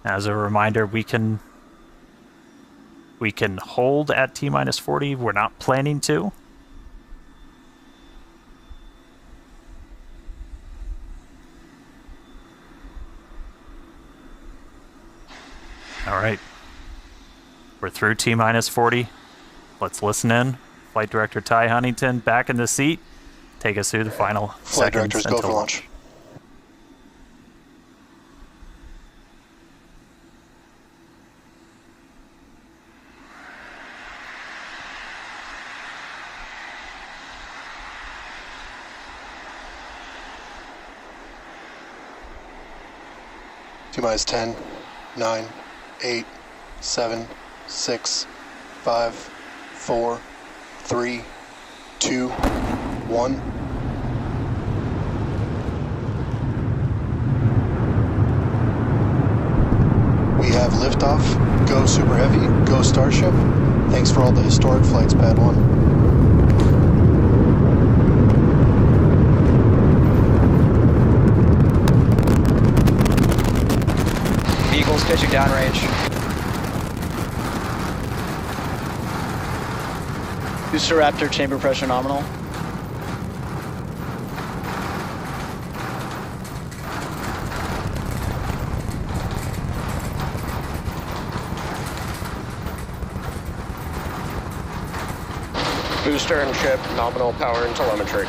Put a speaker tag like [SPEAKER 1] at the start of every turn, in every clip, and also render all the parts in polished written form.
[SPEAKER 1] As a reminder, we can hold at T-minus 40. We're not planning to. All right. We're through T-minus 40. Let's listen in. Flight Director Ty Huntington back in the seat. Take us through the final
[SPEAKER 2] Flight
[SPEAKER 1] seconds
[SPEAKER 2] Directors, go for launch. T-minus 10, 9, 8, 7, 6, 5, 4, 3, 2, 1. We have liftoff. Go Super Heavy. Go Starship. Thanks for all the historic flights, Pad 1.
[SPEAKER 3] Vehicles pitching downrange. Booster Raptor chamber pressure nominal.
[SPEAKER 4] Booster and ship, nominal power and telemetry.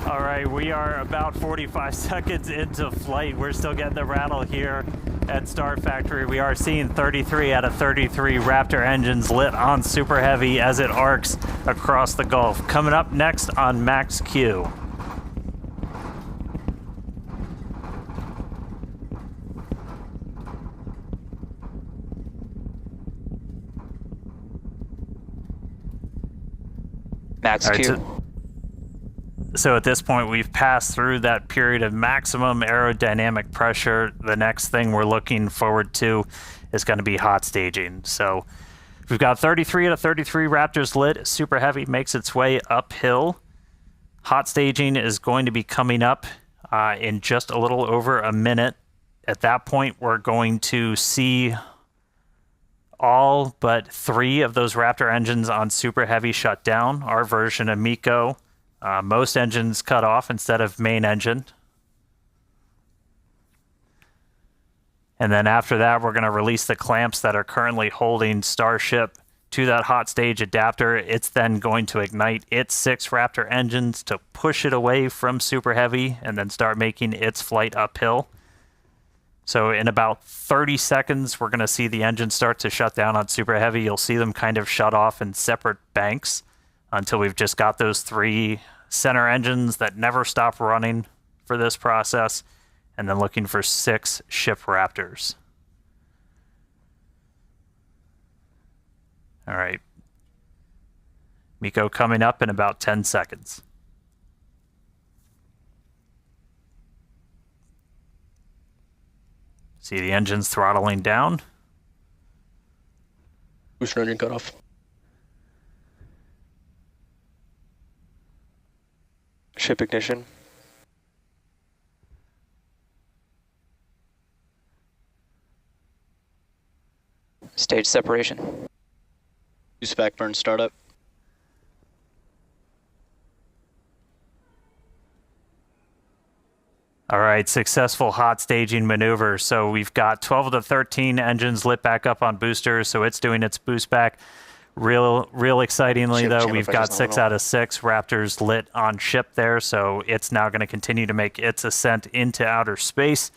[SPEAKER 1] All right, we are about 45 seconds into flight. We're still getting the rattle here at Star Factory. We are seeing 33 out of 33 Raptor engines lit on Super Heavy as it arcs across the Gulf. Coming up next on Max Q.
[SPEAKER 3] Max Q.
[SPEAKER 1] So at this point, we've passed through that period of maximum aerodynamic pressure. The next thing we're looking forward to is going to be hot staging. So we've got 33 out of 33 Raptors lit. Super Heavy makes its way uphill. Hot staging is going to be coming up in just a little over a minute. At that point, we're going to see all but 3 of those Raptor engines on Super Heavy shut down. Our version of MECO. Most engines cut off instead of main engine. And then after that, we're going to release the clamps that are currently holding Starship to that hot stage adapter. It's then going to ignite its 6 Raptor engines to push it away from Super Heavy and then start making its flight uphill. So in about 30 seconds, we're going to see the engine start to shut down on Super Heavy. You'll see them kind of shut off in separate banks until we've just got those 3 center engines that never stop running for this process, and then looking for 6 ship Raptors. All right. MECO coming up in about 10 seconds. See the engines throttling down.
[SPEAKER 4] Booster engine cutoff. Ship ignition.
[SPEAKER 3] Stage separation.
[SPEAKER 5] Use backburn startup.
[SPEAKER 1] All right, successful hot staging maneuver. So we've got 12 of the 13 engines lit back up on boosters, so it's doing its boost back. Real excitingly, though, we've got 6 out of 6 Raptors lit on ship there, so it's now going to continue to make its ascent into outer space.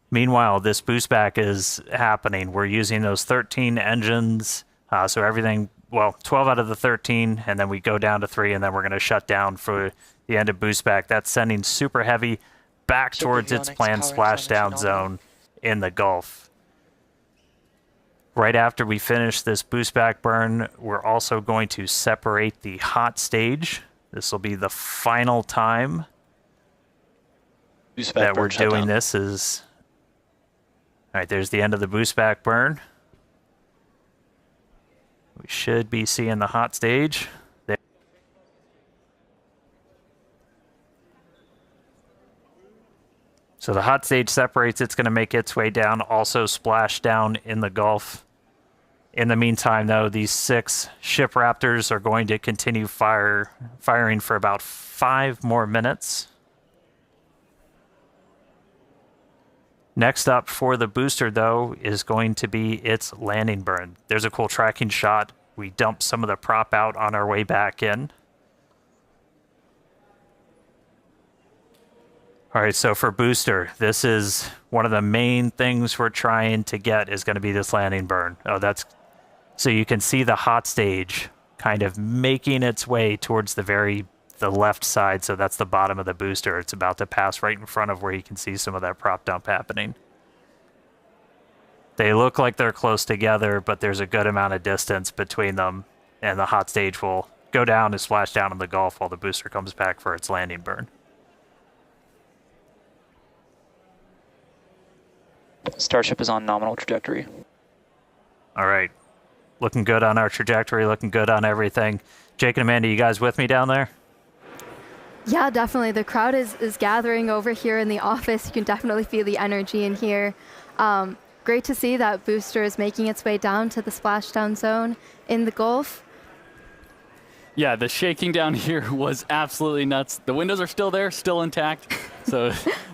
[SPEAKER 1] Meanwhile, this boost back is happening. We're using those 13 engines, so everything, well, 12 out of the 13, and then we go down to 3, and then we're going to shut down for the end of boost back. That's sending Super Heavy back towards its planned splashdown zone in the Gulf. Right after we finish this boost back burn, we're also going to separate the hot stage. This will be the final time that we're doing this. All right, there's the end of the boost back burn. We should be seeing the hot stage. So the hot stage separates. It's going to make its way down, also splash down in the Gulf. In the meantime, though, these 6 ship Raptors are going to continue firing for about 5 more minutes. Next up for the booster, though, is going to be its landing burn. There's a cool tracking shot. We dumped some of the prop out on our way back in. All right, so for booster, this is one of the main things we're trying to get is going to be this landing burn. Oh, that's so you can see the hot stage kind of making its way towards the left side. So that's the bottom of the booster. It's about to pass right in front of where you can see some of that prop dump happening. They look like they're close together, but there's a good amount of distance between them, and the hot stage will go down and splash down in the Gulf while the booster comes back for its landing burn.
[SPEAKER 3] Starship is on nominal trajectory.
[SPEAKER 1] All right. Looking good on our trajectory, looking good on everything. Jake and Amanda, you guys with me down there?
[SPEAKER 6] Yeah, definitely. The crowd is gathering over here in the office. You can definitely feel the energy in here. Great to see that booster is making its way down to the splashdown zone in the Gulf.
[SPEAKER 7] Yeah, the shaking down here was absolutely nuts. The windows are still there, still intact, so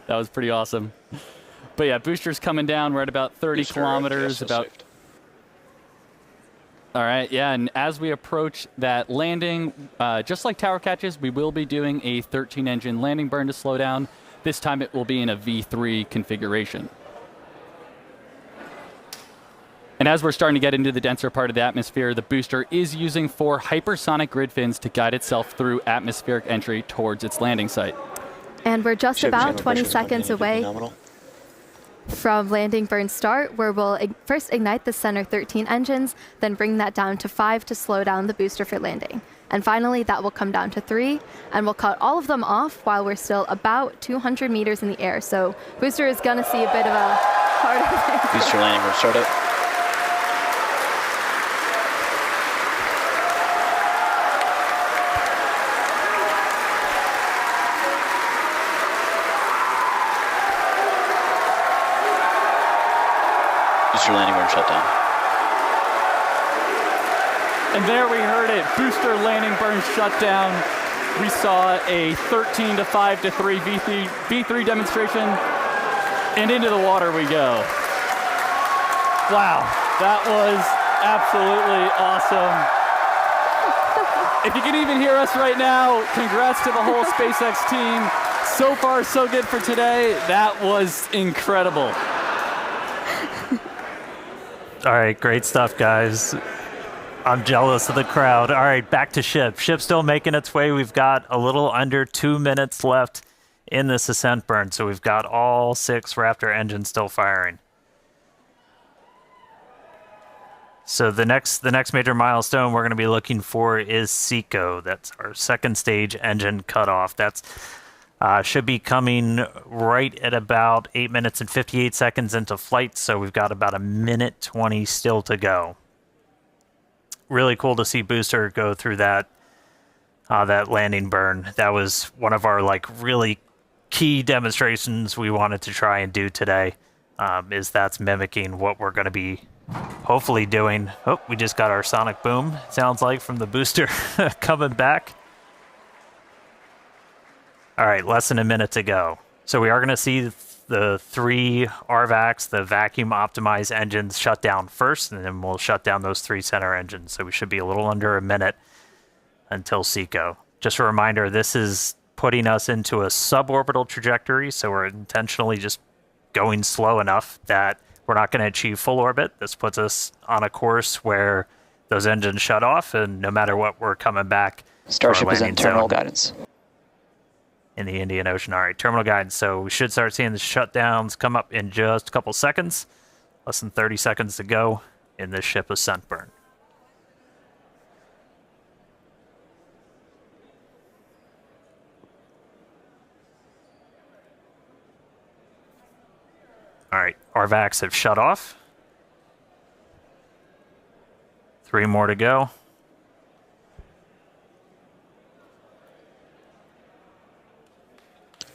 [SPEAKER 7] that was pretty awesome. But yeah, booster's coming down. We're at about 30 kilometers. All right, yeah, and as we approach that landing, just like tower catches, we will be doing a 13-engine landing burn to slow down. This time it will be in a V3 configuration. And as we're starting to get into the denser part of the atmosphere, the booster is using 4 hypersonic grid fins to guide itself through atmospheric entry towards its landing site.
[SPEAKER 6] And we're just about 20 seconds away from landing burn start, where we'll first ignite the center 13 engines, then bring that down to 5 to slow down the booster for landing. And finally, that will come down to 3, and we'll cut all of them off while we're still about 200 meters in the air. So booster is going to see a bit of a harder landing.
[SPEAKER 5] Booster landing burn startup. Booster landing burn shutdown.
[SPEAKER 7] And there we heard it, booster landing burn shutdown. We saw a 13 to 5 to 3 V3 demonstration, and into the water we go. Wow, that was absolutely awesome. If you can even hear us right now, congrats to the whole SpaceX team. So far, so good for today. That was incredible.
[SPEAKER 1] All right, great stuff, guys. I'm jealous of the crowd. All right, back to ship. Ship still making its way. We've got a little under 2 minutes left in this ascent burn, so we've got all 6 Raptor engines still firing. So the next major milestone we're going to be looking for is SECO. That's our second stage engine cutoff. That's should be coming right at about 8 minutes and 58 seconds into flight, so we've got about 1:20 still to go. Really cool to see booster go through that landing burn. That was one of our really key demonstrations we wanted to try and do today. That's mimicking what we're going to be hopefully doing. Oh, we just got our sonic boom, sounds like, from the booster coming back. All right, less than a minute to go. So we are going to see the 3 RVACs, the vacuum optimized engines, shut down first, and then we'll shut down those 3 center engines. So we should be a little under a minute until SECO. Just a reminder, this is putting us into a suborbital trajectory, so we're intentionally just going slow enough that we're not going to achieve full orbit. This puts us on a course where those engines shut off, and no matter what, we're coming back.
[SPEAKER 3] Starship is in terminal guidance.
[SPEAKER 1] In the Indian Ocean. All right, terminal guidance. So we should start seeing the shutdowns come up in just a couple seconds. Less than 30 seconds to go in this ship ascent burn. All right, RVACs have shut off. 3 more to go.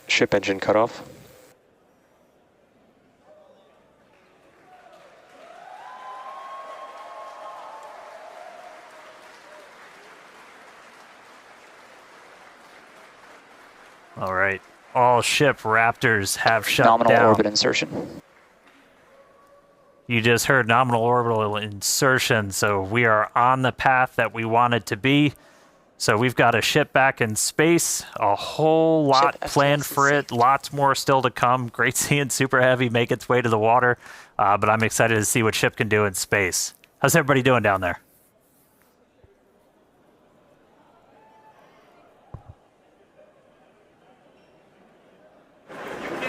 [SPEAKER 4] Ship engine cutoff.
[SPEAKER 1] All right. All ship Raptors have shut
[SPEAKER 3] Nominal
[SPEAKER 1] down.
[SPEAKER 3] orbit insertion.
[SPEAKER 1] You just heard nominal orbital insertion, so we are on the path that we wanted to be. So we've got a ship back in space, a whole lot planned for it, lots more still to come. Great seeing Super Heavy make its way to the water, but I'm excited to see what ship can do in space. How's everybody doing down there?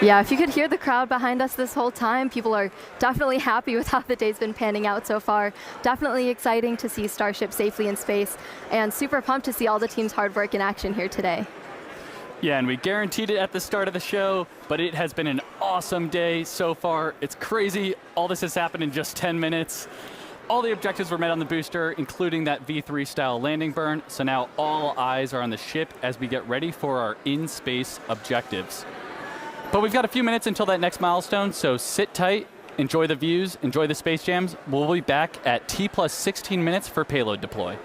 [SPEAKER 6] Yeah, if you could hear the crowd behind us this whole time, people are definitely happy with how the day's been panning out so far. Definitely exciting to see Starship safely in space, and super pumped to see all the team's hard work in action here today.
[SPEAKER 7] Yeah, and we guaranteed it at the start of the show, but it has been an awesome day so far. It's crazy. All this has happened in just 10 minutes. All the objectives were met on the booster, including that V3 style landing burn. So now all eyes are on the ship as we get ready for our in-space objectives. But we've got a few minutes until that next milestone, so sit tight, enjoy the views, enjoy the space jams. We'll be back at T plus 16 minutes for payload deploy.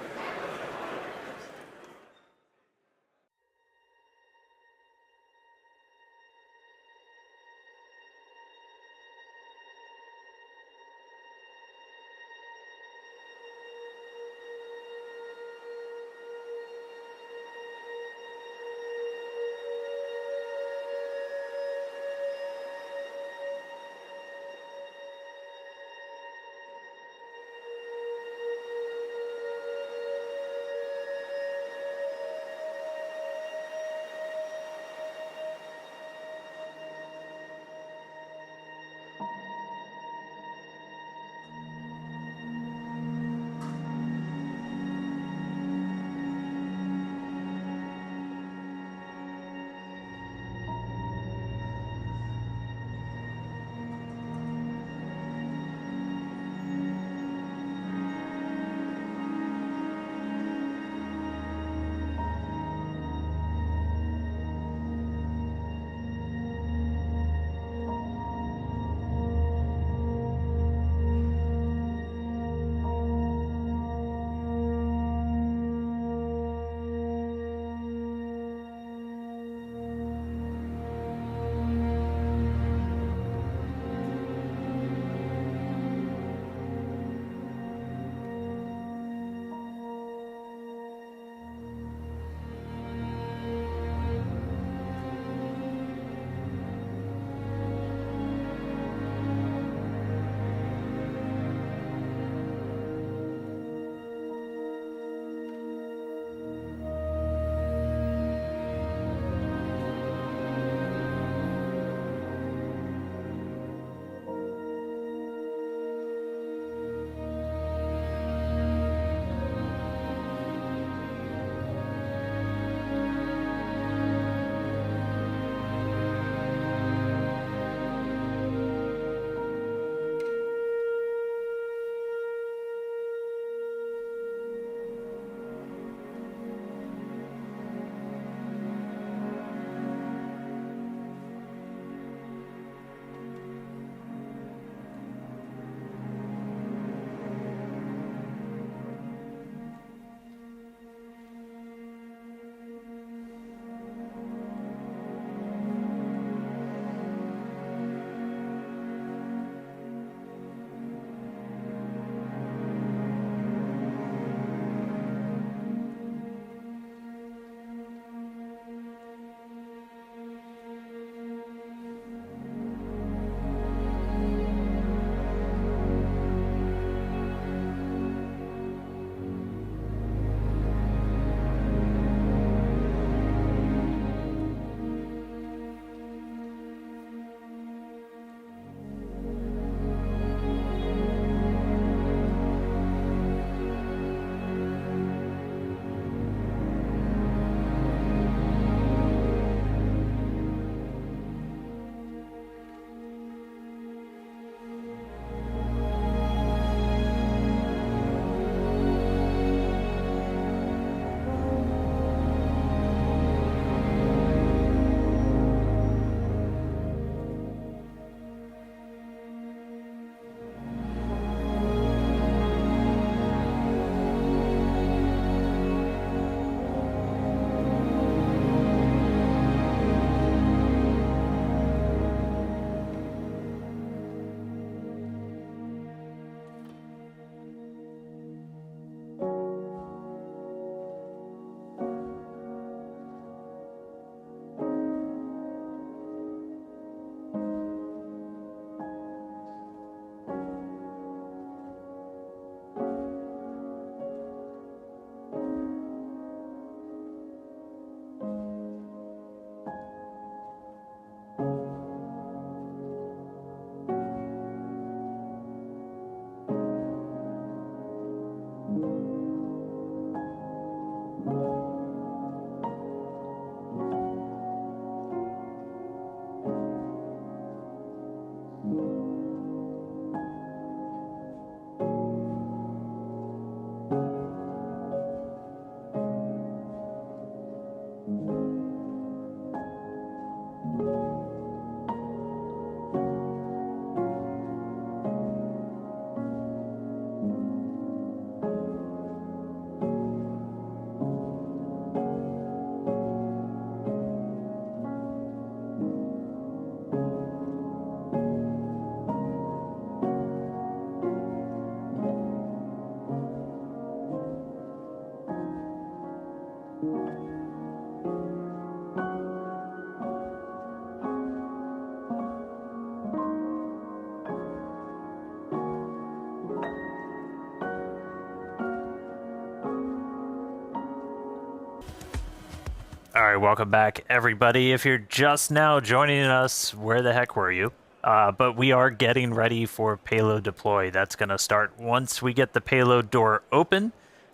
[SPEAKER 1] All right, welcome back, everybody. If you're just now joining us, where the heck were you? But we are getting ready for payload deploy. That's going to start once we get the payload door open.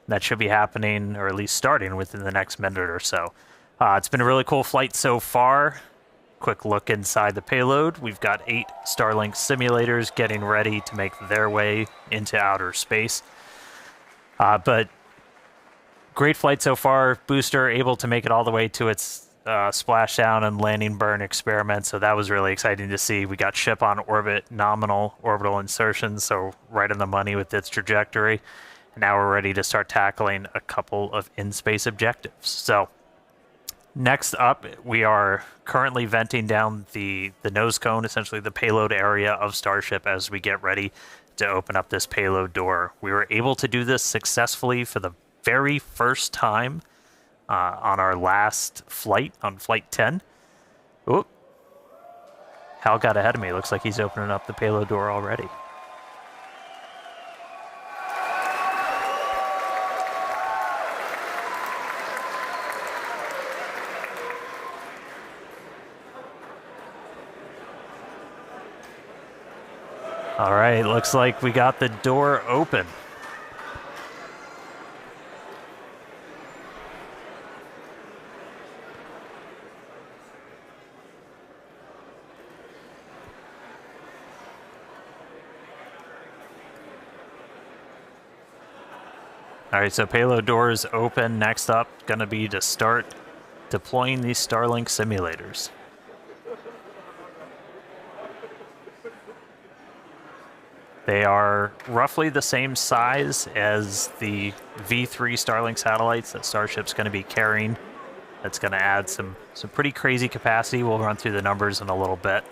[SPEAKER 1] That should be happening, or at least starting, within the next minute or so. It's been a really cool flight so far. Quick look inside the payload. We've got 8 Starlink simulators getting ready to make their way into outer space. But great flight so far. Booster able to make it all the way to its splashdown and landing burn experiment, so that was really exciting to see. We got ship on orbit, nominal orbital insertion, so right on the money with its trajectory. And now we're ready to start tackling a couple of in-space objectives. So next up, we are currently venting down the nose cone, essentially the payload area of Starship, as we get ready to open up this payload door. We were able to do this successfully for the very first time on our last flight, on Flight 10. Oop. Hal got ahead of me. Looks like he's opening up the payload door already. All right, looks like we got the door open. All right, so payload door is open. Next up, going to be to start deploying these Starlink simulators. They are roughly the same size as the V3 Starlink satellites that Starship's going to be carrying. That's going to add some pretty crazy capacity. We'll run through the numbers in a little bit.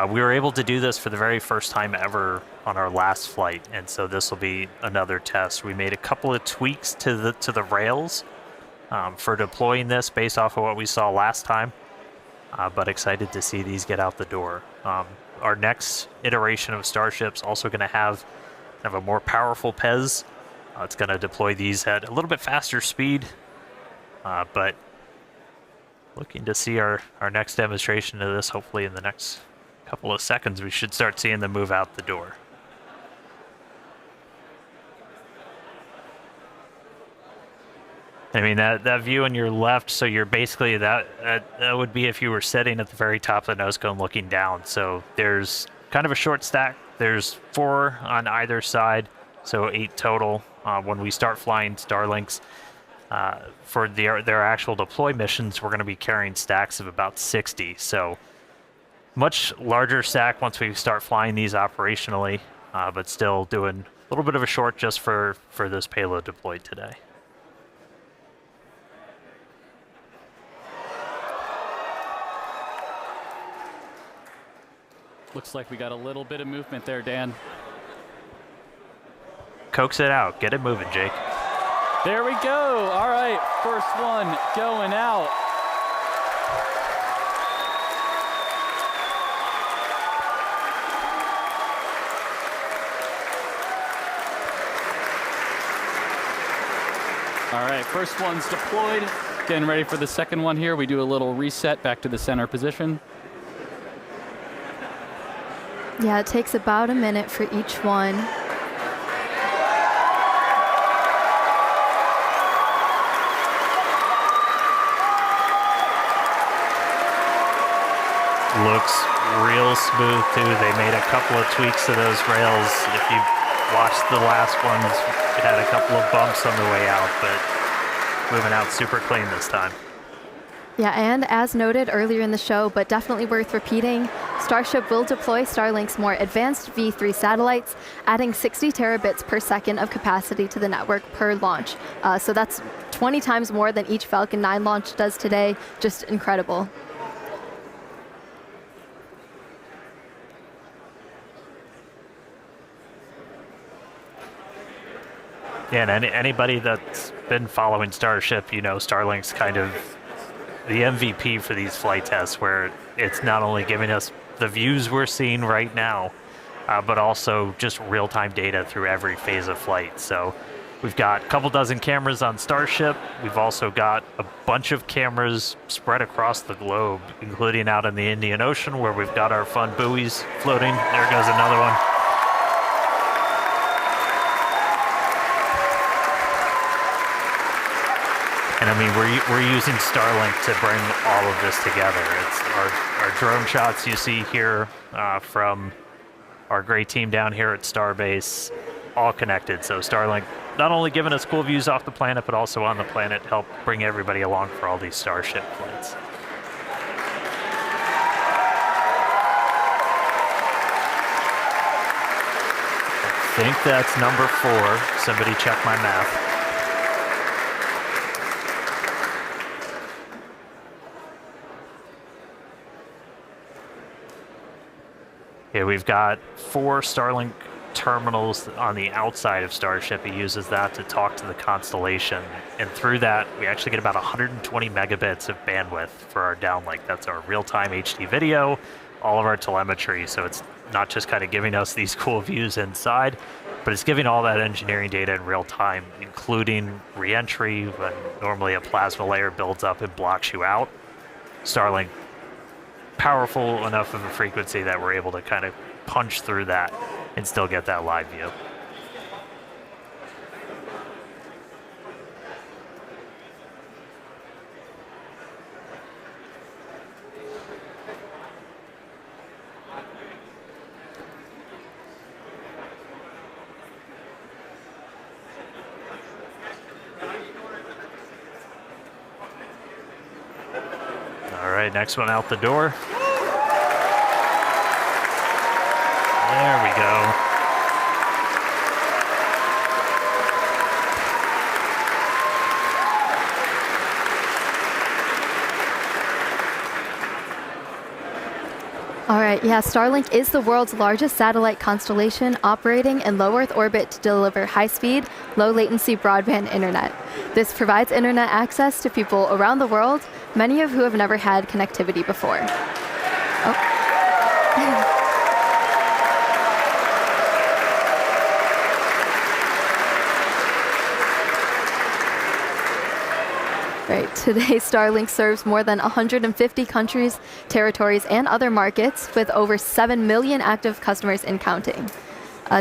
[SPEAKER 1] We were able to do this for the very first time ever on our last flight, and so this will be another test. We made a couple of tweaks to the rails for deploying this based off of what we saw last time, but excited to see these get out the door. Our next iteration of Starship's also going to have kind of a more powerful PEZ. It's going to deploy these at a little bit faster speed, but looking to see our next demonstration of this hopefully in the next couple of seconds. We should start seeing them move out the door. I mean, that view on your left, so you're basically, that would be if you were sitting at the very top of the nose cone looking down. So there's kind of a short stack. There's 4 on either side, so 8 total. When we start flying Starlinks, for their actual deploy missions, we're going to be carrying stacks of about 60. So much larger stack once we start flying these operationally, but still doing a little bit of a short just for this payload deployed today.
[SPEAKER 7] Looks like we got a little bit of movement there, Dan.
[SPEAKER 1] Coax it out. Get it moving, Jake.
[SPEAKER 7] There we go. All right, first one going out. All right, first one's deployed. Getting ready for the second one here. We do a little reset back to the center position.
[SPEAKER 6] Yeah, it takes about a minute for each one.
[SPEAKER 1] Looks real smooth too. They made a couple of tweaks to those rails. If you watched the last ones, it had a couple of bumps on the way out, but moving out super clean this time.
[SPEAKER 6] Yeah, and as noted earlier in the show, but definitely worth repeating, Starship will deploy Starlink's more advanced V3 satellites, adding 60 terabits per second of capacity to the network per launch. So that's 20 times more than each Falcon 9 launch does today. Just incredible.
[SPEAKER 1] Yeah, and anybody that's been following Starship, you know, Starlink's kind of the MVP for these flight tests, where it's not only giving us the views we're seeing right now, but also just real-time data through every phase of flight. So We've got a couple dozen cameras on Starship. We've also got a bunch of cameras spread across the globe, including out in the Indian Ocean where we've got our fun buoys floating. There goes another one. And I mean, we're using Starlink to bring all of this together. It's our drone shots you see here from our great team down here at Starbase, all connected. So Starlink not only giving us cool views off the planet, but also on the planet, help bring everybody along for all these Starship flights. I think that's number 4. Somebody check my math. Okay, we've got 4 Starlink terminals on the outside of Starship. He uses that to talk to the constellation. And through that, we actually get about 120 megabits of bandwidth for our downlink. That's our real-time HD video, all of our telemetry. So it's not just kind of giving us these cool views inside, but it's giving all that engineering data in real time, including re-entry when normally a plasma layer builds up and blocks you out. Starlink, powerful enough of a frequency that we're able to kind of punch through that and still get that live view. All right, next one out the door. There we go.
[SPEAKER 6] All right, yeah, Starlink is the world's largest satellite constellation operating in low Earth orbit to deliver high-speed, low-latency broadband internet. This provides internet access to people around the world, many of who have never had connectivity before. Oh. Right. Today, Starlink serves more than 150 countries, territories, and other markets with over 7 million active customers and counting.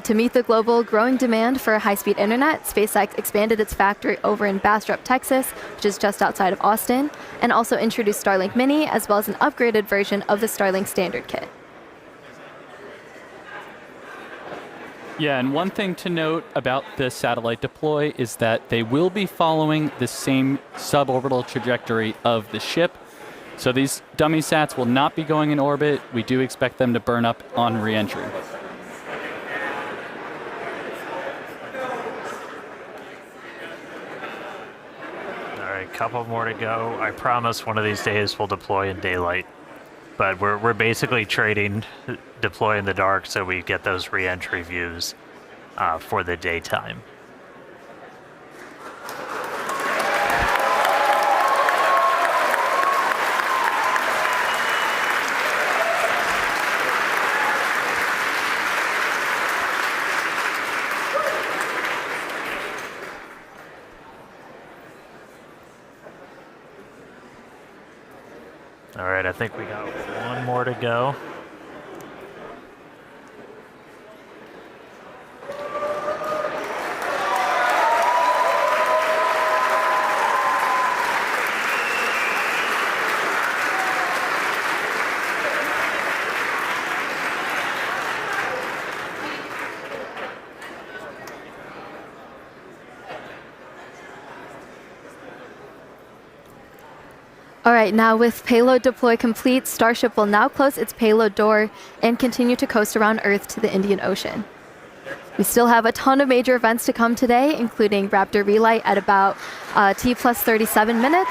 [SPEAKER 6] To meet the global growing demand for high-speed internet, SpaceX expanded its factory over in Bastrop, Texas, which is just outside of Austin, and also introduced Starlink Mini, as well as an upgraded version of the Starlink Standard Kit.
[SPEAKER 7] Yeah, and one thing to note about the satellite deploy is that they will be following the same suborbital trajectory of the ship. So these dummy sats will not be going in orbit. We do expect them to burn up on re-entry.
[SPEAKER 1] All right, couple more to go. I promise one of these days we'll deploy in daylight. But we're basically trading deploy in the dark so we get those re-entry views for the daytime. All right, I think we got one more to go.
[SPEAKER 6] All right, now with payload deploy complete, Starship will now close its payload door and continue to coast around Earth to the Indian Ocean. We still have a ton of major events to come today, including Raptor Relight at about T plus 37 minutes.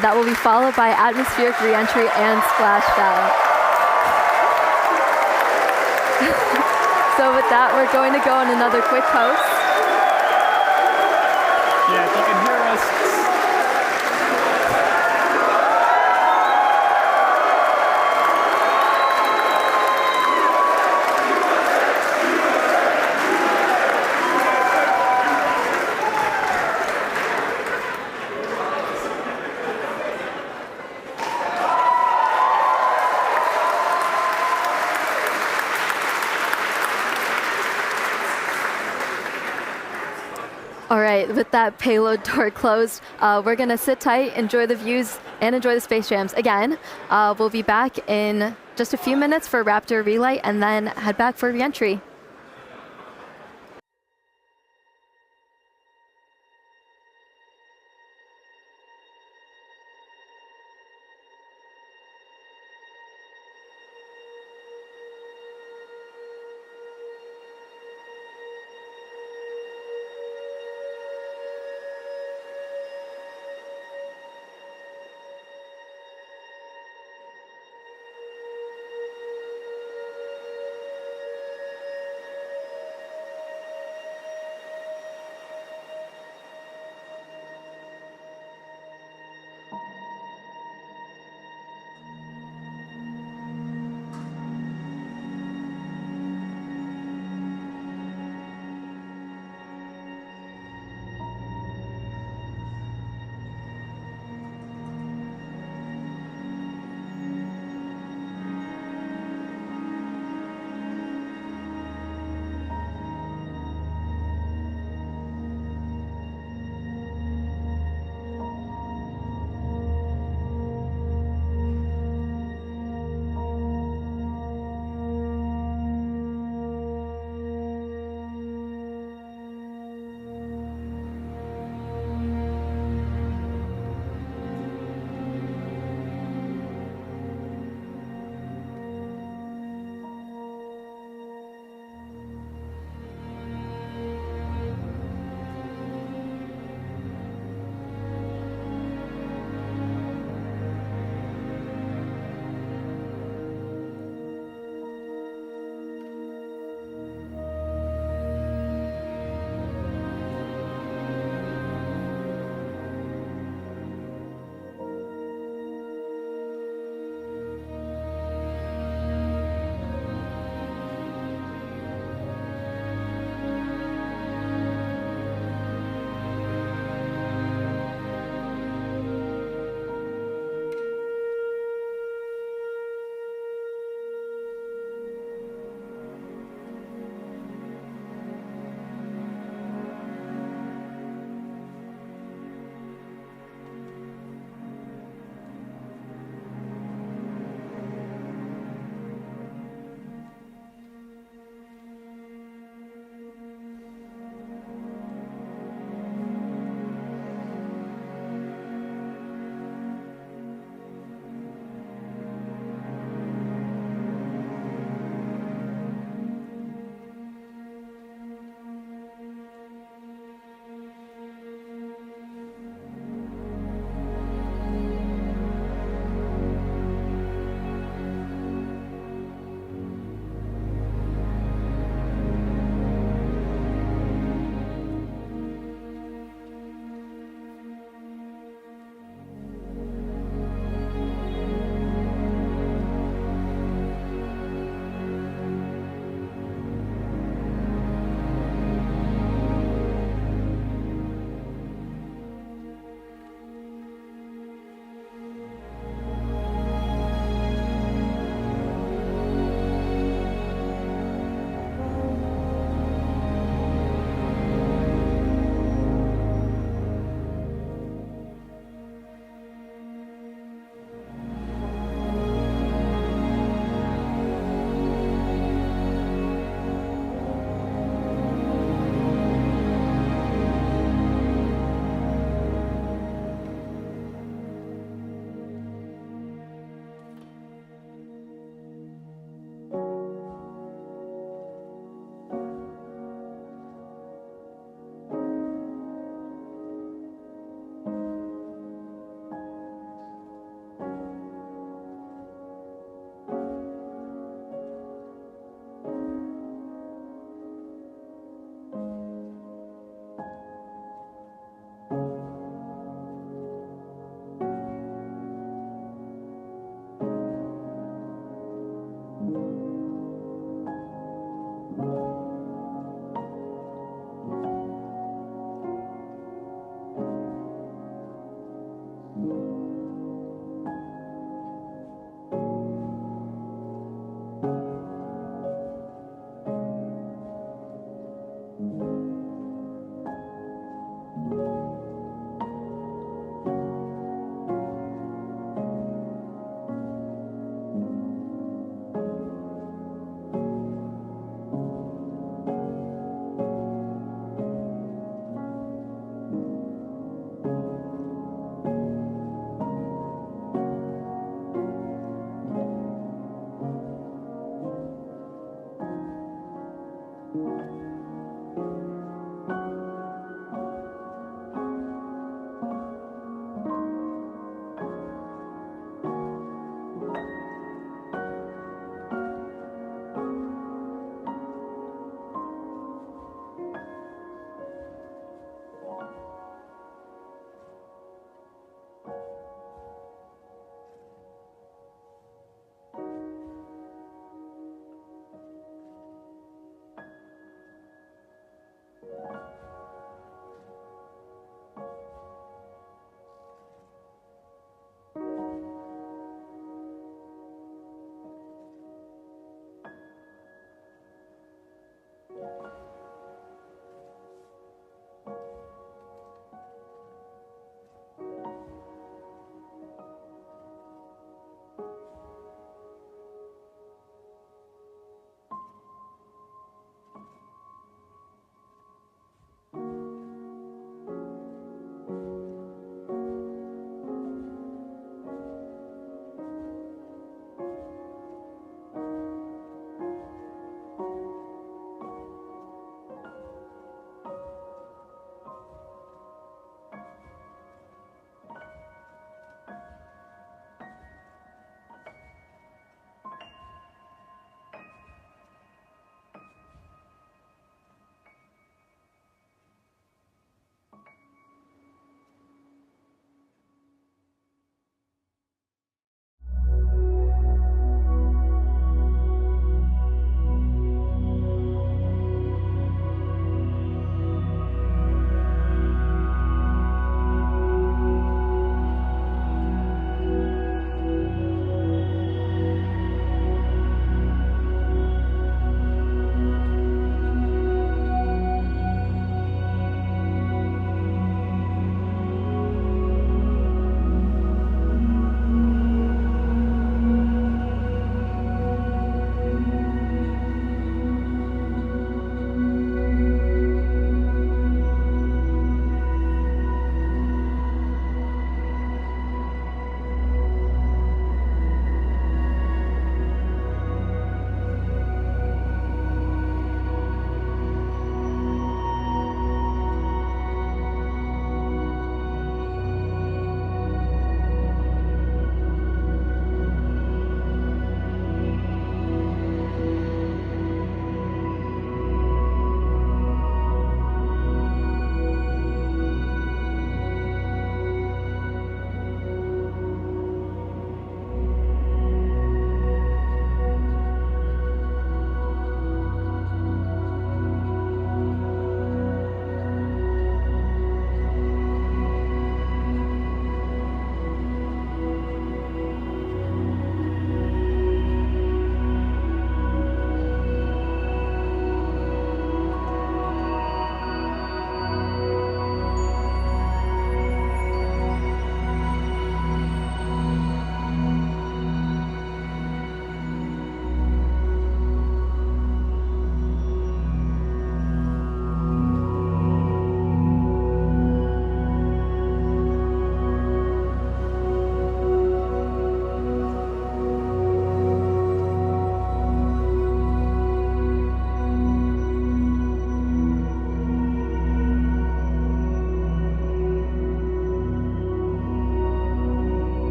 [SPEAKER 6] That will be followed by atmospheric reentry and splashdown. So with that, we're going to go on another quick coast.
[SPEAKER 7] Yeah, if you can hear us.
[SPEAKER 6] All right, with that payload door closed, we're going to sit tight, enjoy the views, and enjoy the space jams. Again, we'll be back in just a few minutes for Raptor relay, and then head back for reentry.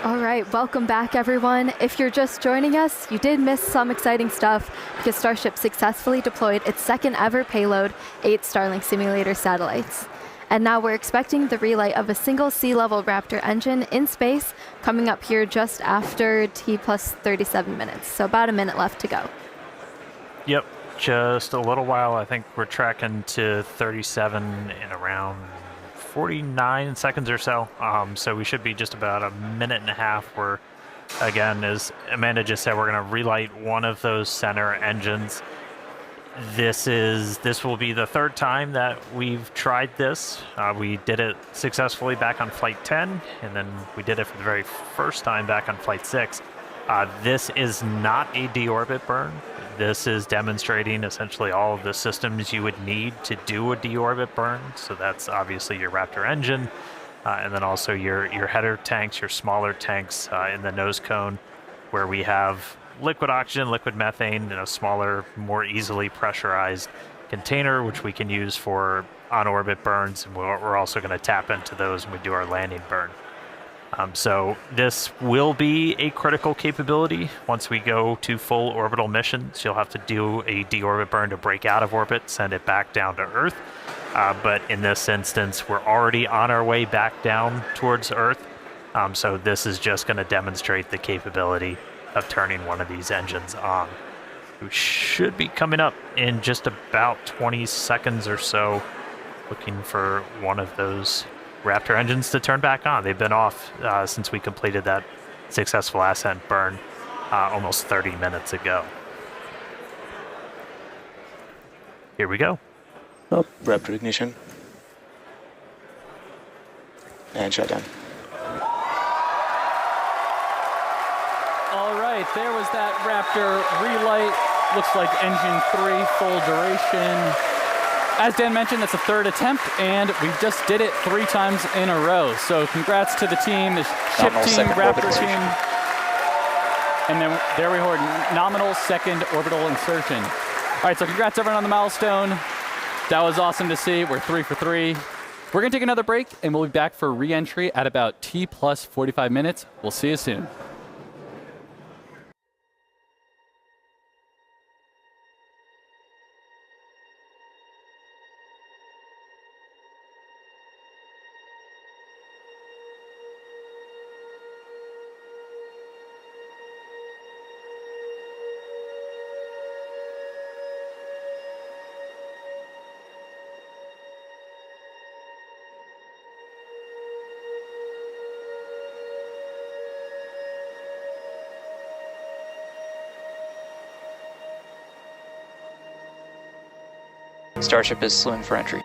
[SPEAKER 6] All right, welcome back everyone. If you're just joining us, you did miss some exciting stuff because Starship successfully deployed its second ever payload, 8 Starlink simulator satellites. And now we're expecting the relight of a single sea-level Raptor engine in space coming up here just after T plus 37 minutes. So about a minute left to go.
[SPEAKER 1] Yep, just a little while. I think we're tracking to 37 in around 49 seconds or so. So we should be just about a minute and a half where, again, as Amanda just said, we're going to relight one of those center engines. This will be the third time that we've tried this. We did it successfully back on Flight 10, and then we did it for the very first time back on Flight 6. This is not a deorbit burn. This is demonstrating essentially all of the systems you would need to do a deorbit burn. So that's obviously your Raptor engine, and then also your header tanks, your smaller tanks in the nose cone, where we have liquid oxygen, liquid methane in a smaller, more easily pressurized container, which we can use for on-orbit burns. And we're also going to tap into those when we do our landing burn. So this will be a critical capability. Once we go to full orbital missions, you'll have to do a deorbit burn to break out of orbit, send it back down to Earth. But in this instance, we're already on our way back down towards Earth. So this is just going to demonstrate the capability of turning one of these engines on. We should be coming up in just about 20 seconds or so, looking for one of those Raptor engines to turn back on. They've been off since we completed that successful ascent burn almost 30 minutes ago. Here we go.
[SPEAKER 5] Oh, Raptor ignition. And shutdown.
[SPEAKER 7] All right, there was that Raptor relight. Looks like engine 3 full duration. As Dan mentioned, that's a third attempt, and we just did it 3 times in a row. So congrats to the team, the ship
[SPEAKER 3] Nominal
[SPEAKER 7] team,
[SPEAKER 3] second
[SPEAKER 7] Raptor
[SPEAKER 3] orbital
[SPEAKER 7] team. And then there we heard nominal second orbital insertion. All right, so congrats everyone on the milestone. That was awesome to see. We're 3 for 3. We're gonna take another break, and we'll be back for re-entry at about T plus 45 minutes. We'll see you soon.
[SPEAKER 3] Starship is slewing for entry.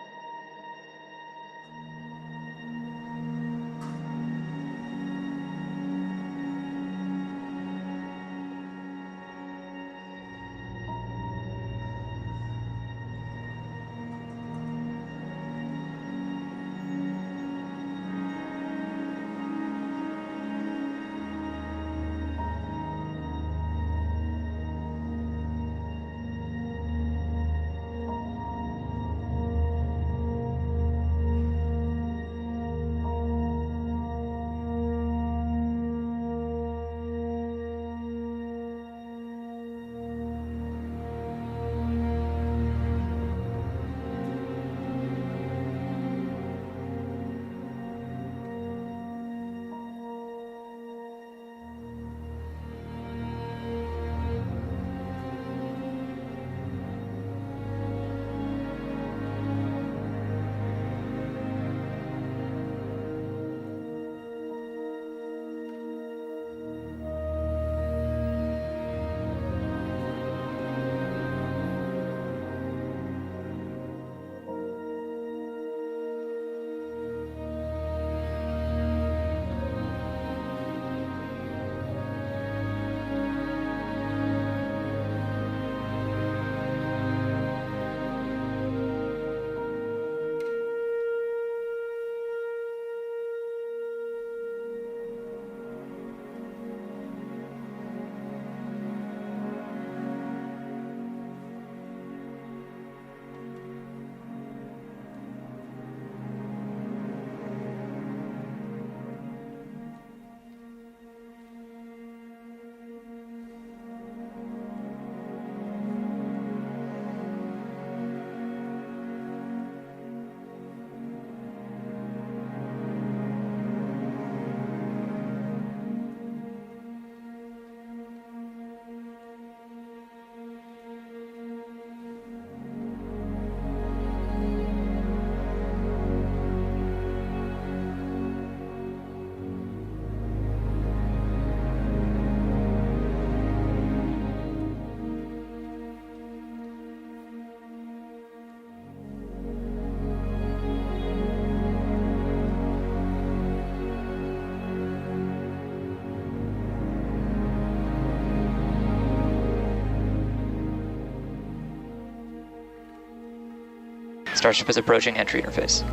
[SPEAKER 3] Starship is approaching entry interface.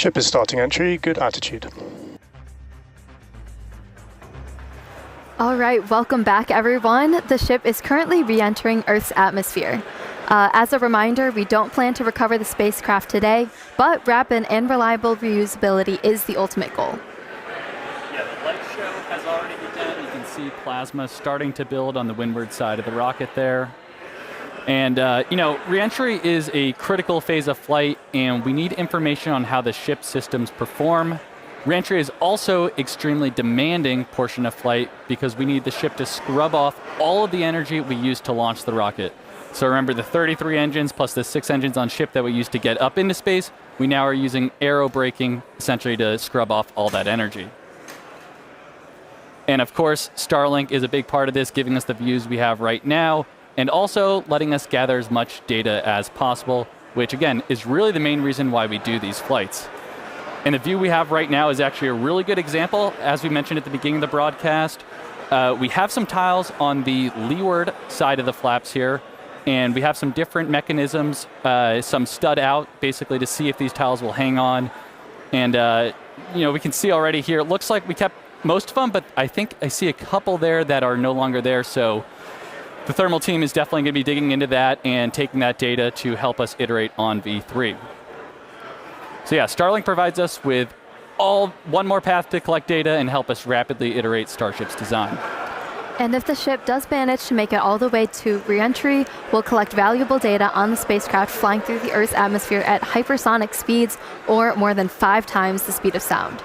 [SPEAKER 4] Ship is starting entry, good attitude.
[SPEAKER 6] All right, welcome back, everyone. The ship is currently re-entering Earth's atmosphere. As a reminder, we don't plan to recover the spacecraft today, but rapid and reliable reusability is the ultimate goal.
[SPEAKER 7] Yeah, the light show has already begun. You can see plasma starting to build on the windward side of the rocket there. And, re-entry is a critical phase of flight, and we need information on how the ship systems perform. Re-entry is also extremely demanding portion of flight because we need the ship to scrub off all of the energy we used to launch the rocket. So remember the 33 engines plus the 6 engines on ship that we used to get up into space, we now are using aerobraking essentially to scrub off all that energy. And of course, Starlink is a big part of this, giving us the views we have right now, and also letting us gather as much data as possible, which again is really the main reason why we do these flights. And the view we have right now is actually a really good example. As we mentioned at the beginning of the broadcast, we have some tiles on the leeward side of the flaps here, and we have some different mechanisms, some stud out, basically to see if these tiles will hang on. And we can see already here, it looks like we kept most of them, but I think I see a couple there that are no longer there. So the thermal team is definitely going to be digging into that and taking that data to help us iterate on V3. So yeah, Starlink provides us with one more path to collect data and help us rapidly iterate Starship's design.
[SPEAKER 6] And if the ship does manage to make it all the way to re-entry, we'll collect valuable data on the spacecraft flying through the Earth's atmosphere at hypersonic speeds, or more than 5 times the speed of sound.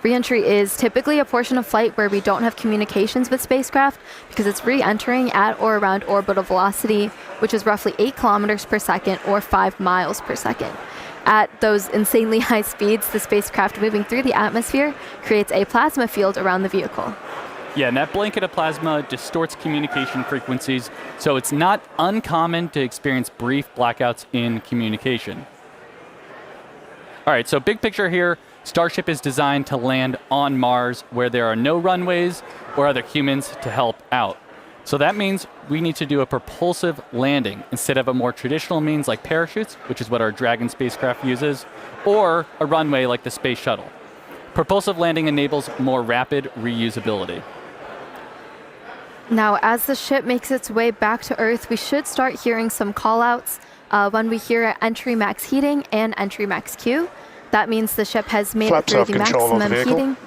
[SPEAKER 6] Re-entry is typically a portion of flight where we don't have communications with spacecraft because it's re-entering at or around orbital velocity, which is roughly 8 kilometers per second or 5 miles per second. At those insanely high speeds, the spacecraft moving through the atmosphere creates a plasma field around the vehicle.
[SPEAKER 7] Yeah, and that blanket of plasma distorts communication frequencies, so it's not uncommon to experience brief blackouts in communication. All right, so big picture here, Starship is designed to land on Mars where there are no runways or other humans to help out. So that means we need to do a propulsive landing instead of a more traditional means like parachutes, which is what our Dragon spacecraft uses, or a runway like the Space Shuttle. Propulsive landing enables more rapid reusability.
[SPEAKER 6] Now, as the ship makes its way back to Earth, we should start hearing some call-outs when we hear entry max heating and entry max Q. That means the ship has made it through the maximum heating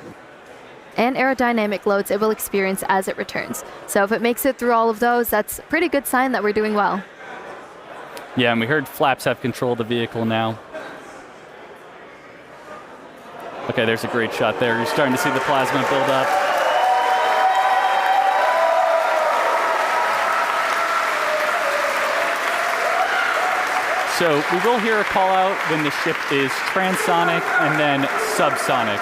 [SPEAKER 6] and aerodynamic loads it will experience as it returns. So if it makes it through all of those, that's a pretty good sign that we're doing well.
[SPEAKER 7] Yeah, and we heard flaps have control of the vehicle now. Okay, there's a great shot there. You're starting to see the plasma build up. So we will hear a call out when the ship is transonic and then subsonic.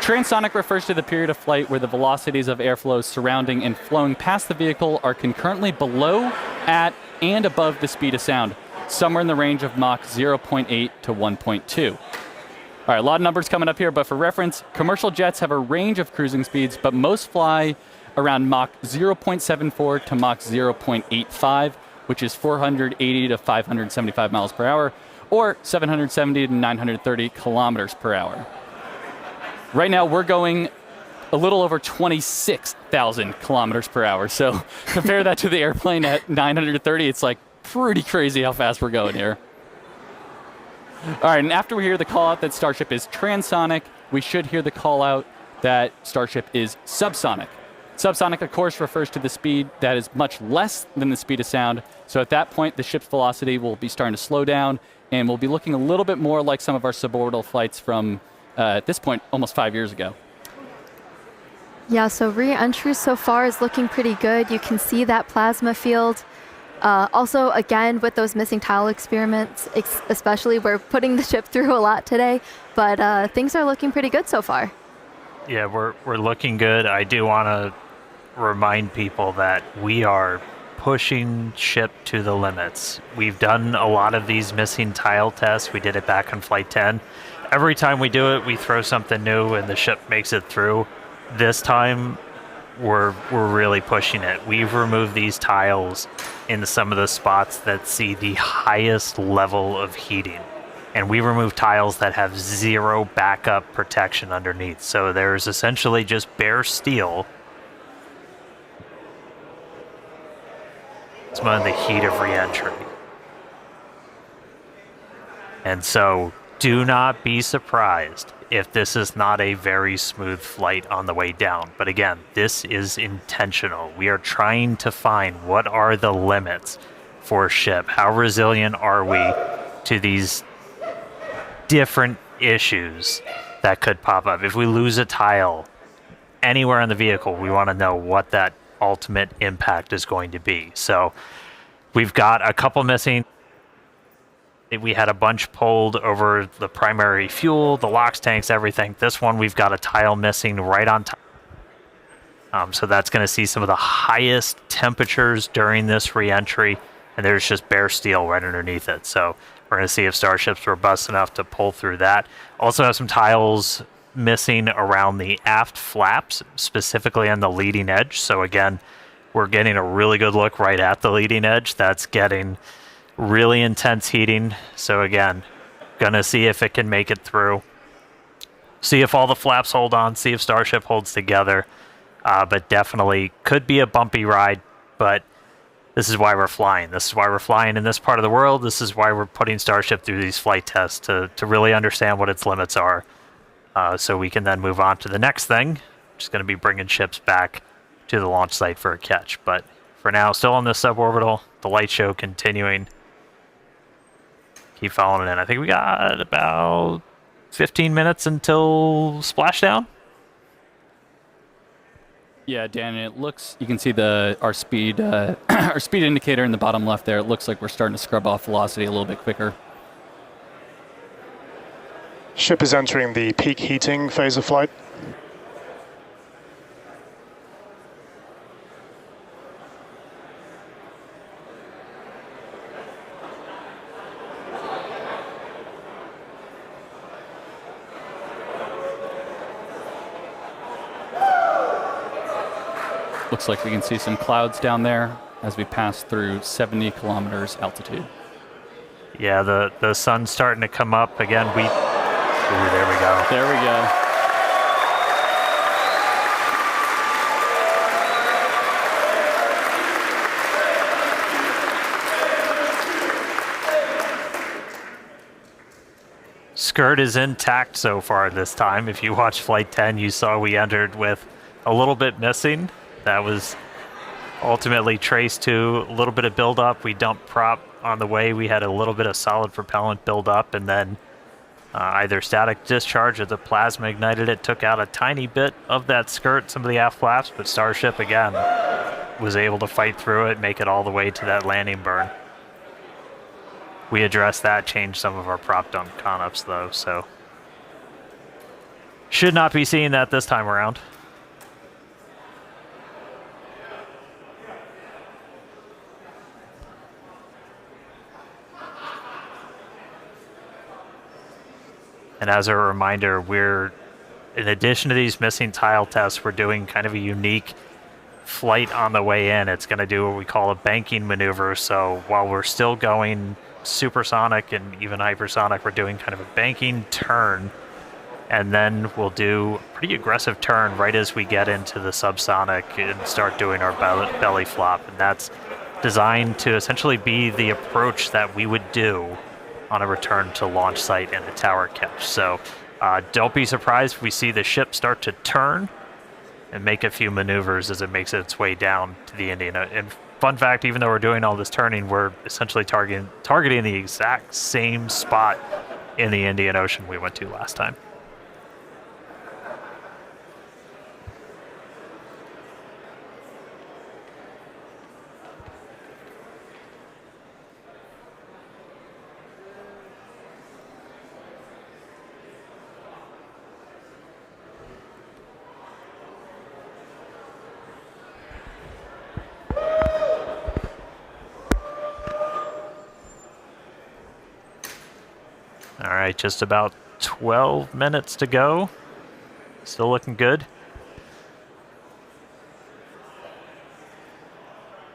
[SPEAKER 7] Transonic refers to the period of flight where the velocities of airflow surrounding and flowing past the vehicle are concurrently below, at, and above the speed of sound, somewhere in the range of Mach 0.8 to 1.2. All right, a lot of numbers coming up here, but for reference, commercial jets have a range of cruising speeds, but most fly around Mach 0.74 to Mach 0.85, which is 480 to 575 miles per hour, or 770 to 930 kilometers per hour. Right now, we're going a little over 26,000 kilometers per hour. So compare that to the airplane at 930. It's like pretty crazy how fast we're going here. All right, and after we hear the call out that Starship is transonic, we should hear the call out that Starship is subsonic. Subsonic, of course, refers to the speed that is much less than the speed of sound. So at that point, the ship's velocity will be starting to slow down, and we'll be looking a little bit more like some of our suborbital flights from, at this point, almost 5 years ago.
[SPEAKER 6] Yeah, so re-entry so far is looking pretty good. You can see that plasma field. Also, again, with those missing tile experiments, especially, we're putting the ship through a lot today, but things are looking pretty good so far.
[SPEAKER 1] Yeah, we're looking good. I do want to remind people that we are pushing ship to the limits. We've done a lot of these missing tile tests. We did it back on Flight 10. Every time we do it, we throw something new and the ship makes it through. This time, we're really pushing it. We've removed these tiles in some of the spots that see the highest level of heating. and we remove tiles that have zero backup protection underneath. So there's essentially just bare steel. It's in the heat of re-entry. And so do not be surprised if this is not a very smooth flight on the way down. But again, this is intentional. We are trying to find what are the limits for a ship. How resilient are we to these different issues that could pop up? If we lose a tile anywhere in the vehicle, we want to know what that ultimate impact is going to be. So we've got a couple missing. We had a bunch pulled over the primary fuel, the LOX tanks, everything. This one, we've got a tile missing right on top. So that's going to see some of the highest temperatures during this re-entry, and there's just bare steel right underneath it. So we're going to see if Starship's robust enough to pull through that. Also have some tiles missing around the aft flaps, specifically on the leading edge. So again, we're getting a really good look right at the leading edge. That's getting really intense heating. So again, gonna see if it can make it through. See if all the flaps hold on, see if Starship holds together. But definitely could be a bumpy ride, but this is why we're flying. This is why we're flying in this part of the world. This is why we're putting Starship through these flight tests to really understand what its limits are. So we can then move on to the next thing, which is going to be bringing ships back to the launch site for a catch. But for now, still on this suborbital, the light show continuing. Keep following in. I think we got about 15 minutes until splashdown.
[SPEAKER 7] Yeah, Dan, it looks, you can see our speed our speed indicator in the bottom left there. It looks like we're starting to scrub off velocity a little bit quicker.
[SPEAKER 4] Ship is entering the peak heating phase of flight.
[SPEAKER 7] Looks like we can see some clouds down there as we pass through 70 kilometers altitude.
[SPEAKER 1] Yeah, the sun's starting to come up again. Ooh, there we go.
[SPEAKER 7] There we go.
[SPEAKER 1] Skirt is intact so far this time. If you watched Flight 10, you saw we entered with a little bit missing. That was ultimately traced to a little bit of buildup. We dumped prop on the way. We had a little bit of solid propellant buildup, and then either static discharge or the plasma ignited it, took out a tiny bit of that skirt, some of the aft flaps, but Starship, again, was able to fight through it, make it all the way to that landing burn. We addressed that, changed some of our prop dump con-ups, though, so should not be seeing that this time around. And as a reminder, in addition to these missing tile tests, we're doing kind of a unique flight on the way in. It's going to do what we call a banking maneuver. So while we're still going supersonic and even hypersonic, we're doing kind of a banking turn. And then we'll do a pretty aggressive turn right as we get into the subsonic and start doing our belly flop. And that's designed to essentially be the approach that we would do on a return to launch site and a tower catch. So don't be surprised if we see the ship start to turn and make a few maneuvers as it makes its way down to the Indian. And fun fact, even though we're doing all this turning, we're essentially targeting the exact same spot in the Indian Ocean we went to last time. All right, just about 12 minutes to go. Still looking good.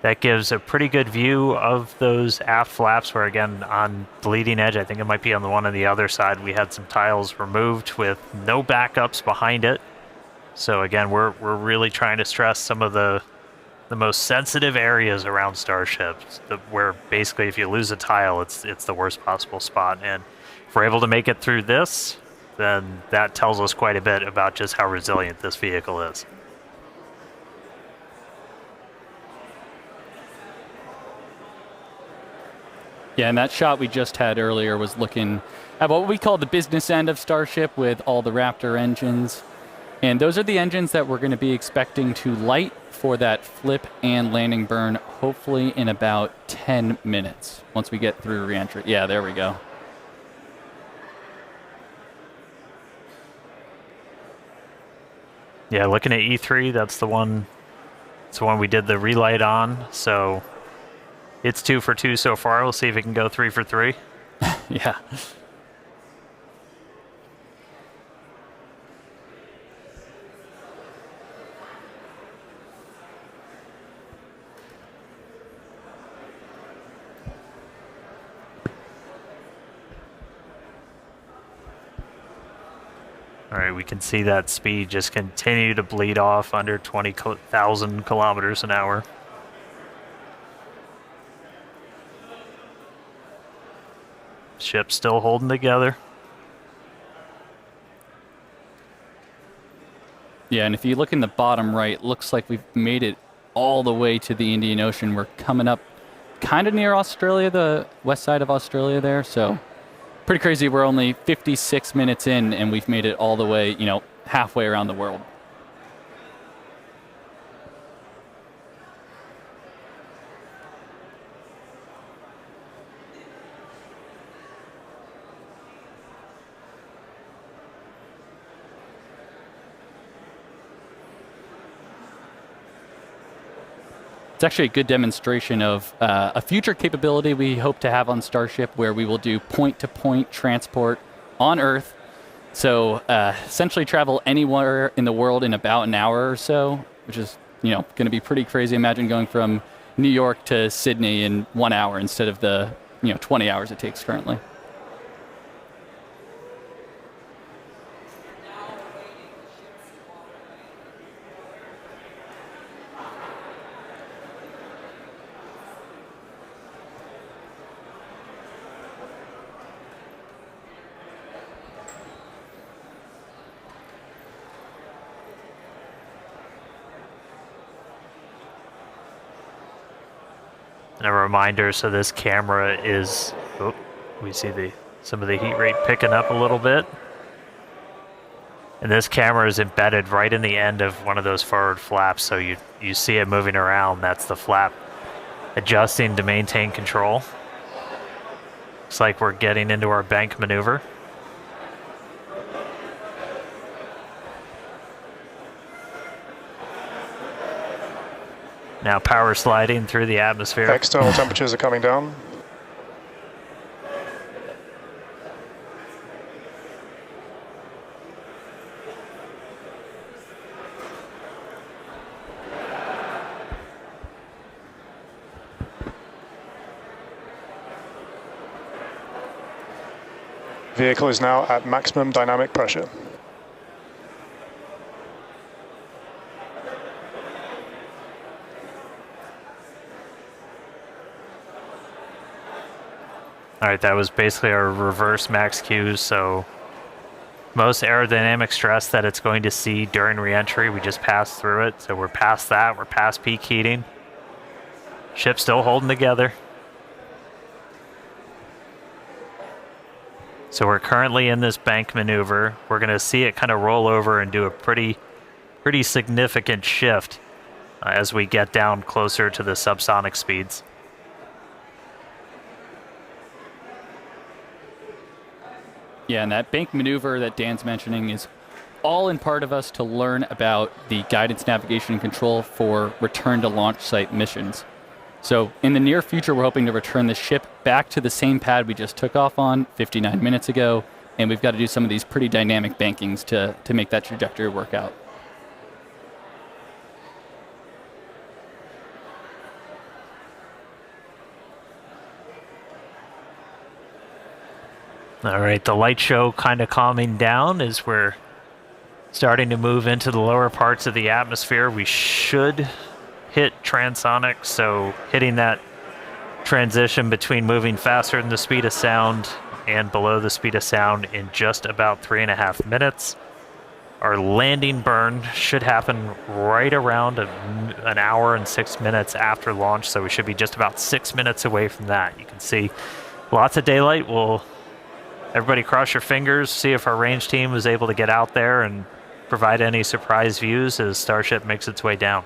[SPEAKER 1] That gives a pretty good view of those aft flaps where, again, on the leading edge, I think it might be on the one on the other side, we had some tiles removed with no backups behind it. So again, we're really trying to stress some of the most sensitive areas around Starship, where basically if you lose a tile, it's the worst possible spot. And if we're able to make it through this, then that tells us quite a bit about just how resilient this vehicle is.
[SPEAKER 7] Yeah, and that shot we just had earlier was looking at what we call the business end of Starship with all the Raptor engines. And those are the engines that we're going to be expecting to light for that flip and landing burn, hopefully in about 10 minutes once we get through reentry. Yeah, there we go.
[SPEAKER 1] Yeah, looking at E3, that's the one we did the relight on. So it's 2 for 2 so far. We'll see if it can go 3 for 3.
[SPEAKER 7] Yeah.
[SPEAKER 1] All right, we can see that speed just continue to bleed off under 20,000 kilometers an hour. Ship still holding together.
[SPEAKER 7] Yeah, and if you look in the bottom right, looks like we've made it all the way to the Indian Ocean. We're coming up kind of near Australia, the west side of Australia there, so pretty crazy. We're only 56 minutes in, and we've made it all the way, halfway around the world. It's actually a good demonstration of a future capability we hope to have on Starship where we will do point-to-point transport on Earth. So essentially travel anywhere in the world in about an hour or so, which is, going to be pretty crazy. Imagine going from New York to Sydney in 1 hour instead of the, 20 hours it takes currently.
[SPEAKER 1] And a reminder, so this camera is, we see some of the heat rate picking up a little bit. And this camera is embedded right in the end of one of those forward flaps, so you see it moving around. That's the flap adjusting to maintain control. Looks like we're getting into our bank maneuver. Now power sliding through the atmosphere.
[SPEAKER 4] External temperatures are coming down. Vehicle is now at maximum dynamic pressure.
[SPEAKER 1] All right, that was basically our reverse max Q, so most aerodynamic stress that it's going to see during reentry, we just passed through it. So we're past that, we're past peak heating. Ship's still holding together. So we're currently in this bank maneuver. We're gonna see it kind of roll over and do a pretty significant shift as we get down closer to the subsonic speeds.
[SPEAKER 7] Yeah, and that bank maneuver that Dan's mentioning is all in part of us to learn about the guidance, navigation, and control for return to launch site missions. So in the near future, we're hoping to return the ship back to the same pad we just took off on 59 minutes ago, and we've got to do some of these pretty dynamic bankings to make that trajectory work out.
[SPEAKER 1] All right, the light show kind of calming down as we're starting to move into the lower parts of the atmosphere. We should hit transonic, so hitting that transition between moving faster than the speed of sound and below the speed of sound in just about 3.5 minutes. Our landing burn should happen right around an hour and 6 minutes after launch, so we should be just about 6 minutes away from that. You can see lots of daylight. Everybody cross your fingers, see if our range team was able to get out there and provide any surprise views as Starship makes its way down.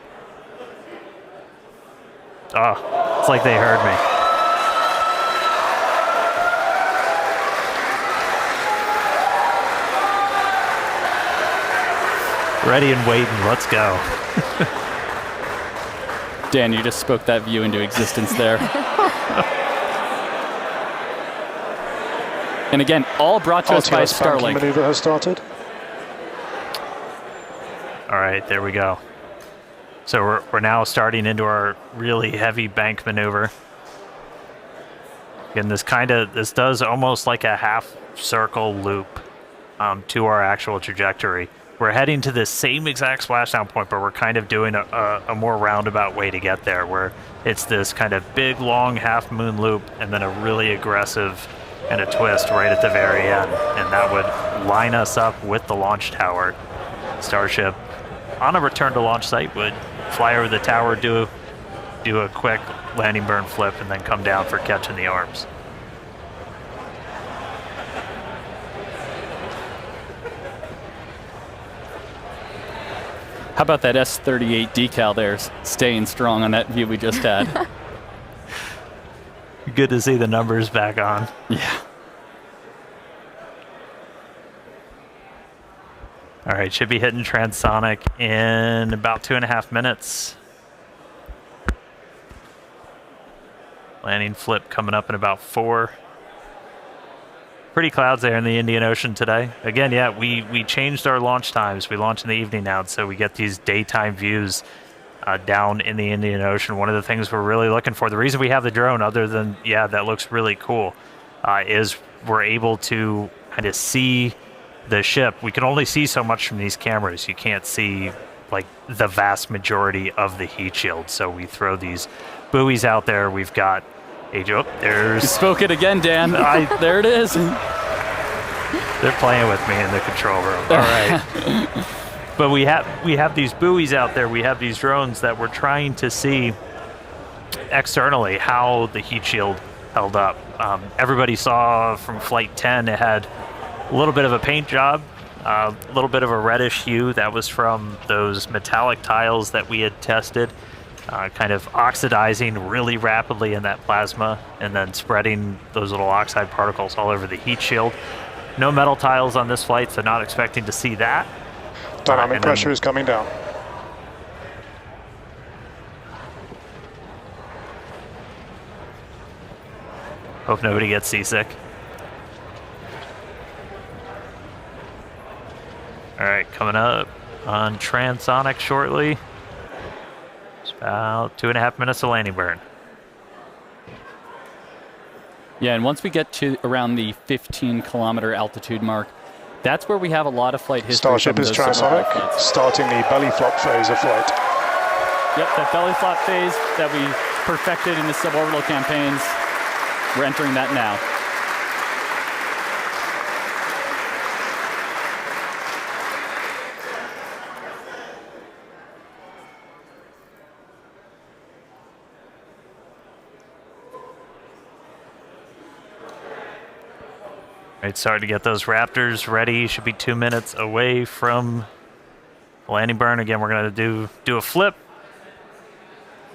[SPEAKER 1] Oh, it's like they heard me. Ready and waiting, let's go.
[SPEAKER 7] Dan, you just spoke that view into existence there. And again, all brought to us by
[SPEAKER 4] RTS banking
[SPEAKER 7] Starlink.
[SPEAKER 4] maneuver has started.
[SPEAKER 1] All right, there we go. So we're now starting into our really heavy bank maneuver. And this does almost like a half circle loop to our actual trajectory. We're heading to the same exact splashdown point, but we're kind of doing a more roundabout way to get there, where it's this kind of big, long half moon loop and then a really aggressive and a twist right at the very end. And that would line us up with the launch tower. Starship, on a return to launch site, would fly over the tower, do a quick landing burn flip, and then come down for catching the arms.
[SPEAKER 7] How about that S38 decal there, staying strong on that view we just had?
[SPEAKER 1] Good to see the numbers back on.
[SPEAKER 7] Yeah.
[SPEAKER 1] All right, should be hitting transonic in about 2.5 minutes. Landing flip coming up in about 4. Pretty clouds there in the Indian Ocean today. Again, yeah, we changed our launch times. We launch in the evening now, so we get these daytime views down in the Indian Ocean. One of the things we're really looking for, the reason we have the drone, other than, yeah, that looks really cool, is we're able to kind of see the ship. We can only see so much from these cameras. You can't see like the vast majority of the heat shield. So we throw these buoys out there. We've got there's...
[SPEAKER 7] You spoke it again, Dan. There it is.
[SPEAKER 1] They're playing with me in the control room. All right. But we have these buoys out there. We have these drones that we're trying to see externally how the heat shield held up. Everybody saw from Flight 10 it had a little bit of a paint job, a little bit of a reddish hue. That was from those metallic tiles that we had tested, kind of oxidizing really rapidly in that plasma and then spreading those little oxide particles all over the heat shield. No metal tiles on this flight, so not expecting to see that.
[SPEAKER 4] Dynamic pressure is coming down.
[SPEAKER 1] Hope nobody gets seasick. All right, coming up on transonic shortly. It's about 2.5 minutes of landing burn.
[SPEAKER 7] Yeah, and once we get to around the 15-kilometer altitude mark, that's where we have a lot of flight history.
[SPEAKER 4] Starship is transonic, starting the belly flop phase of flight.
[SPEAKER 7] Yep, that belly flop phase that we perfected in the suborbital campaigns, we're entering that now.
[SPEAKER 1] Right, starting to get those Raptors ready. Should be 2 minutes away from landing burn. Again, we're going to do a flip.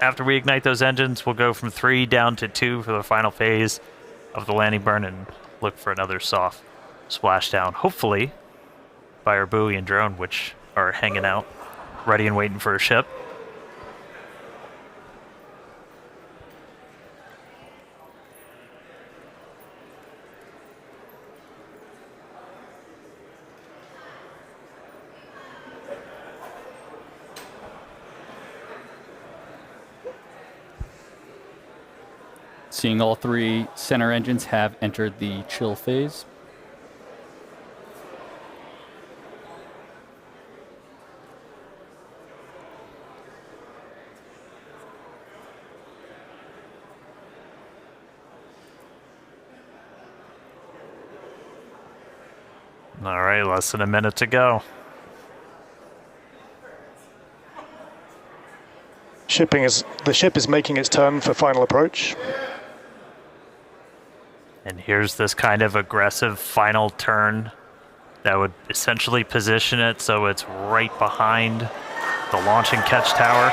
[SPEAKER 1] After we ignite those engines, we'll go from 3 down to 2 for the final phase of the landing burn and look for another soft splashdown, hopefully by our buoy and drone, which are hanging out, ready and waiting for a ship.
[SPEAKER 7] Seeing all 3 center engines have entered the chill phase.
[SPEAKER 1] All right, less than a minute to go.
[SPEAKER 4] The ship is making its turn for final approach.
[SPEAKER 1] And here's this kind of aggressive final turn that would essentially position it so it's right behind the launch and catch tower.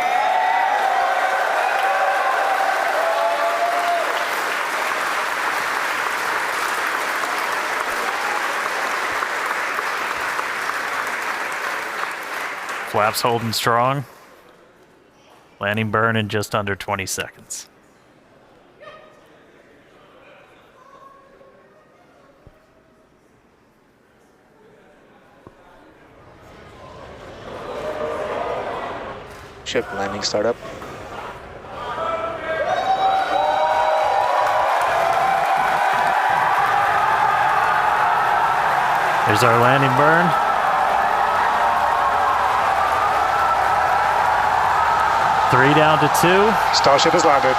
[SPEAKER 1] Flaps holding strong. Landing burn in just under 20 seconds.
[SPEAKER 5] Ship landing startup.
[SPEAKER 1] There's our landing burn. Three down to two.
[SPEAKER 4] Starship has landed.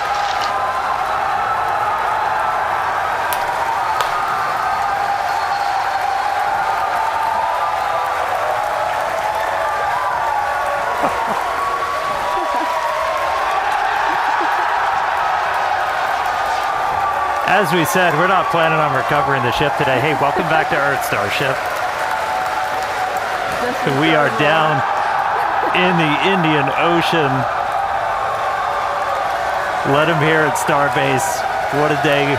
[SPEAKER 1] As we said, we're not planning on recovering the ship today. Hey, welcome back to Earth, Starship. We are down in the Indian Ocean. Let him hear at Starbase. What a day